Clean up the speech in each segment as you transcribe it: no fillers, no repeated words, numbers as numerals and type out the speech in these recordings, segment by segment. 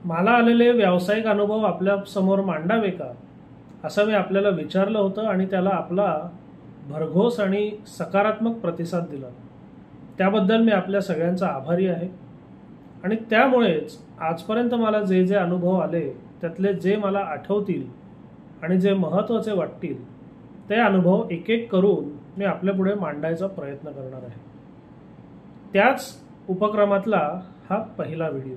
मला आलेले व्यावसायिक अनुभव आपल्या समोर मांडावे का, असं मी आपल्याला विचारलं होतं आणि त्याला आपला भरघोस आणि सकारात्मक प्रतिसाद दिला. त्याबद्दल मी आपल्या सगळ्यांचा आभारी आहे. आणि त्यामुळेच आजपर्यंत मला जे जे अनुभव आले त्यातले जे मला आठवतील आणि जे महत्त्वाचे वाटतील ते अनुभव एक एक करून मी आपल्यापुढे मांडायचा प्रयत्न करणार आहे. त्याच उपक्रमातला हा पहिला व्हिडिओ.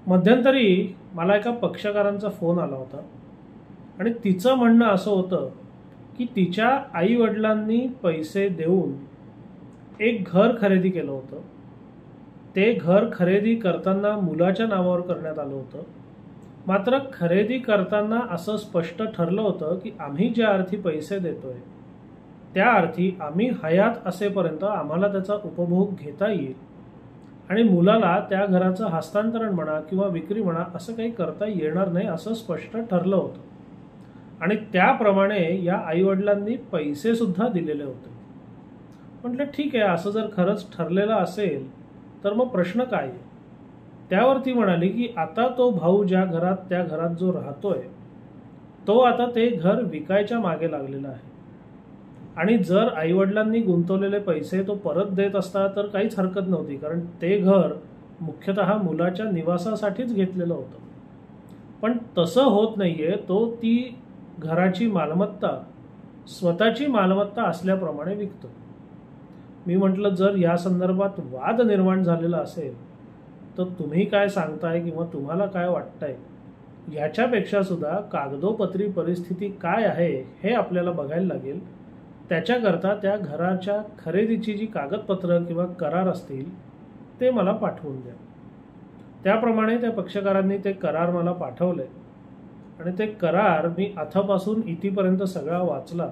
मध्यंतरी मला एका पक्षकारांचा फोन आला होता आणि तिचं म्हणणं असं होतं की तिच्या आई वडिलांनी पैसे देऊन एक घर खरेदी केलं होतं. ते घर खरेदी करताना मुलाच्या नावावर करण्यात आलं होतं. मात्र खरेदी करताना असं स्पष्ट ठरलं होतं की आम्ही ज्या अर्थी पैसे देतोय त्या अर्थी आम्ही हयात असेपर्यंत आम्हाला त्याचा उपभोग घेता येईल आणि मुलाला त्या घराचं हस्तांतरण म्हणा किंवा विक्री म्हणा असं काही करता येणार नाही असं स्पष्ट ठरलं होतं. आणि त्याप्रमाणे या आईवडिलांनी पैसे सुद्धा दिलेले होते. म्हटलं ठीक आहे, असं जर खरंच ठरलेलं असेल तर मग प्रश्न काय आहे. त्यावर ती म्हणाली की आता तो भाऊ ज्या घरात त्या घरात जो राहतोय तो आता ते घर विकायच्या मागे लागलेला आहे आणि जर आईवडिलांनी गुंतवलेले पैसे तो परत देत असता तर काहीच हरकत नव्हती, कारण ते घर मुख्यतः मुलाच्या निवासासाठीच घेतलेलं होतं. पण तसं होत नाहीये. तो ती घराची मालमत्ता स्वतःची मालमत्ता असल्याप्रमाणे विकतो. मी म्हटलं जर या संदर्भात वाद निर्माण झालेला असेल तर तुम्ही काय सांगताय किंवा तुम्हाला काय वाटतंय याच्यापेक्षा सुद्धा कागदोपत्री परिस्थिती काय आहे हे आपल्याला बघायला लागेल. त्याच्याकरता त्या घराच्या खरेदीची जी कागदपत्र किंवा करार असतील ते मला पाठवून द्या. त्याप्रमाणे त्या पक्षकारांनी ते करार मला पाठवले आणि ते करार मी अथपासून इथपर्यंत सगळा वाचला.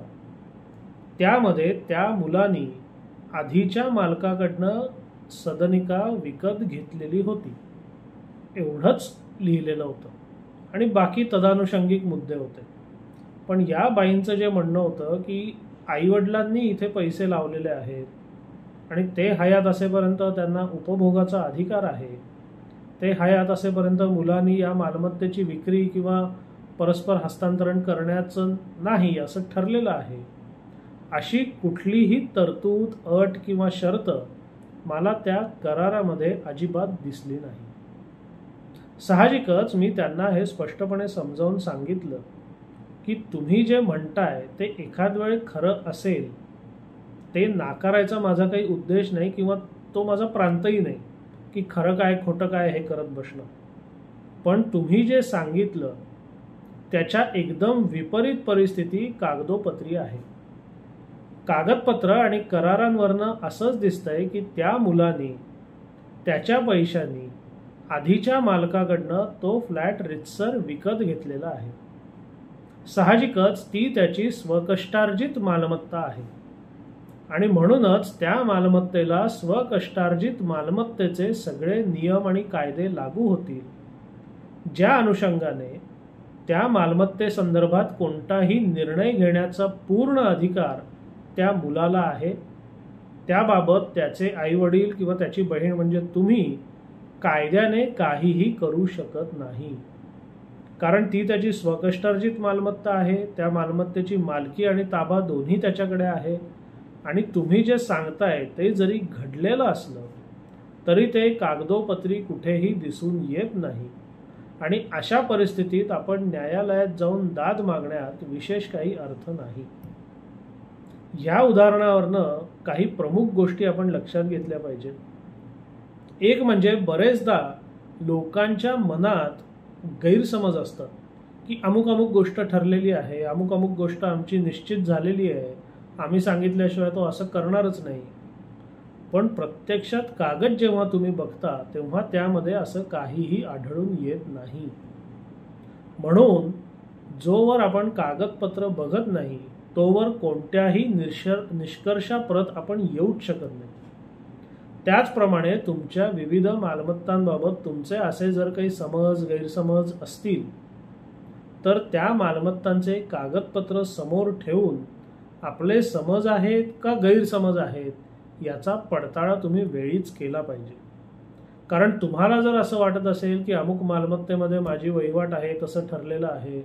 त्यामध्ये त्या मुलानी आधीच्या मालकाकडनं सदनिका विकत घेतलेली होती एवढंच लिहिलेलं होतं आणि बाकी तदानुषंगिक मुद्दे होते. पण या बाईंचं जे म्हणणं होतं की आईवडिलांनी इथे पैसे लावलेले आहेत आणि ते हयात असेपर्यंत त्यांना उपभोगाचा अधिकार आहे, ते हयात असेपर्यंत मुलांनी या मालमत्तेची विक्री किंवा परस्पर हस्तांतरण करण्याचं नाही असं ठरलेलं आहे. अशी कुठलीही तरतूद, अट किंवा शर्त मला त्या करारामध्ये अजिबात दिसली नाही. साहजिकच मी त्यांना हे स्पष्टपणे समजावून सांगितलं की तुम्ही जे म्हणताय ते एखाद वेळ खरं असेल, ते नाकारायचा माझा काही उद्देश नाही किंवा तो माझा प्रांतही नाही की खरं काय खोटं काय हे करत बसणं. पण तुम्ही जे सांगितलं त्याच्या एकदम विपरीत परिस्थिती कागदोपत्री आहे. कागदपत्र आणि करारांवरनं असंच दिसतंय की त्या मुलाने त्याच्या पैशांनी आधीच्या मालकाकडनं तो फ्लॅट रितसर विकत घेतलेला आहे. साहजिकच ती त्याची स्वकष्टार्जित मालमत्ता आहे आणि म्हणूनच त्या मालमत्तेला स्वकष्टार्जित मालमत्तेचे सगळे नियम आणि कायदे लागू होतील. ज्या अनुषंगाने त्या मालमत्तेसंदर्भात कोणताही निर्णय घेण्याचा पूर्ण अधिकार त्या मुलाला आहे. त्याबाबत त्याचे आईवडील किंवा त्याची बहीण म्हणजे तुम्ही कायद्याने काहीही करू शकत नाही, कारण ती त्याची स्वकष्टार्जित मालमत्ता आहे. त्या मालमत्तेची मालकी आणि ताबा दोन्ही त्याच्याकडे आहे आणि तुम्ही जे सांगताय ते जरी घडलेलं असलं तरी ते कागदोपत्री कुठेही दिसून येत नाही आणि अशा परिस्थितीत आपण न्यायालयात जाऊन दाद मागण्यात विशेष काही अर्थ नाही. या उदाहरणावरनं काही प्रमुख गोष्टी आपण लक्षात घेतल्या पाहिजेत. एक म्हणजे बरेचदा लोकांच्या मनात गैरसमज असतात की अमुक अमुक गोष्ट ठरलेली आहे, अमुक अमुक गोष्ट आमची निश्चित झालेली आहे, आम्ही सांगितल्याशिवाय तो असं करणारच नाही. पण प्रत्यक्षात कागद जेव्हा तुम्ही बघता तेव्हा त्यामध्ये असं काहीही आढळून येत नाही. म्हणून जोवर आपण कागदपत्र बघत नाही तोवर कोणत्याही निष्कर्षाप्रत आपण येऊच शकत नाही. त्याचप्रमाणे तुमच्या विविध मालमत्तांबाबत तुमचे असे जर काही समज गैरसमज असतील तर त्या मालमत्तांचे कागदपत्र समोर ठेवून आपले समज आहेत का गैरसमज आहेत याचा पडताळा तुम्ही वेळीच केला पाहिजे. कारण तुम्हाला जर असं वाटत असेल की अमुक मालमत्तेमध्ये माझी वहिवाट आहे, तसं ठरलेलं आहे,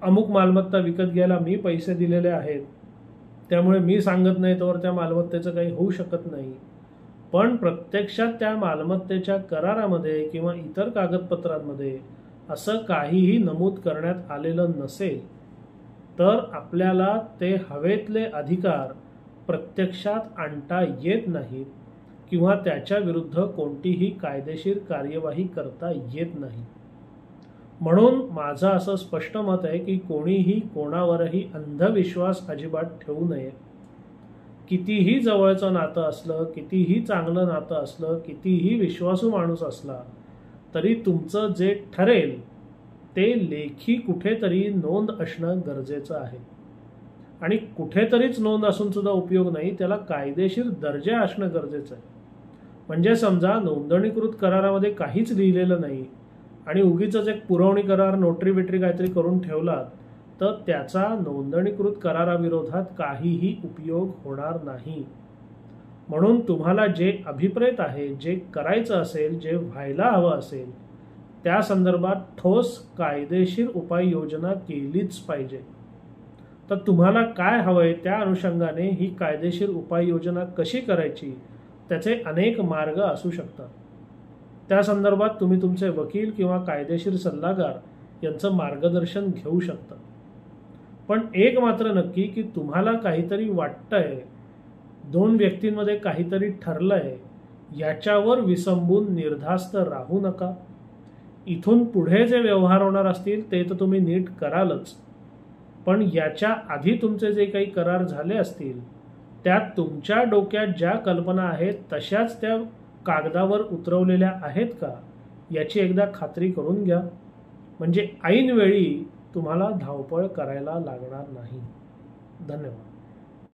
अमुक मालमत्ता विकत घ्यायला मी पैसे दिलेले आहेत, त्यामुळे मी सांगत नाही तर त्या मालमत्तेचं काही होऊ शकत नाही, पण प्रत्यक्षात त्या मालमत्तेच्या करारामध्ये किंवा इतर कागदपत्रांमध्ये असं काहीही नमूद करण्यात आलेलं नसेल तर आपल्याला ते हवेतले अधिकार प्रत्यक्षात आणता येत नाहीत किंवा त्याच्या विरुद्ध कोणतीही कायदेशीर कार्यवाही करता येत नाही. म्हणून माझं असं स्पष्ट मत आहे की कोणीही कोणावरही अंधविश्वास अजिबात ठेवू नये. कितीही जवळचं नातं असलं, कितीही चांगलं नातं असलं, कितीही विश्वासू माणूस असला तरी तुमचं जे ठरेल ते लेखी कुठेतरी नोंद असणं गरजेचं आहे. आणि कुठेतरीच नोंद असून सुद्धा उपयोग नाही, त्याला कायदेशीर दर्जा असणं गरजेचं आहे. म्हणजे समजा नोंदणीकृत करारामध्ये काहीच लिहिलेलं नाही आणि उगीच एक पुरवणी करार नोटरी बिटरी काहीतरी करून ठेवलात तर त्याचा नोंदणीकृत कराराविरोधात काहीही उपयोग होणार नाही. म्हणून तुम्हाला जे अभिप्रेत आहे, जे करायचं असेल, जे व्हायला हवं असेल त्या संदर्भात ठोस कायदेशीर उपाययोजना केलीच पाहिजे. तर तुम्हाला काय हवंय त्या अनुषंगाने ही कायदेशीर उपाययोजना कशी करायची त्याचे अनेक मार्ग असू शकतात. त्या संदर्भात तुम्ही तुमचे वकील किंवा कायदेशीर सल्लागार यांचं मार्गदर्शन घेऊ शकता. पण एक मात्र नक्की की तुम्हाला काहीतरी वाटतंय, दोन व्यक्तींमध्ये काहीतरी ठरलंय, याच्यावर विसंबून निर्धास्त राहू नका. इथून पुढे जे व्यवहार होणार असतील ते तर तुम्ही नीट करालच, पण याच्या आधी तुमचे जे काही करार झाले असतील त्यात तुमच्या डोक्यात ज्या कल्पना आहेत तशाच त्या कागदावर उतरवलेल्या आहेत का याची एकदा खात्री करून घ्या. म्हणजे ऐन वेळी तुम्हाला धावपळ करायला लागणार नाही. धन्यवाद.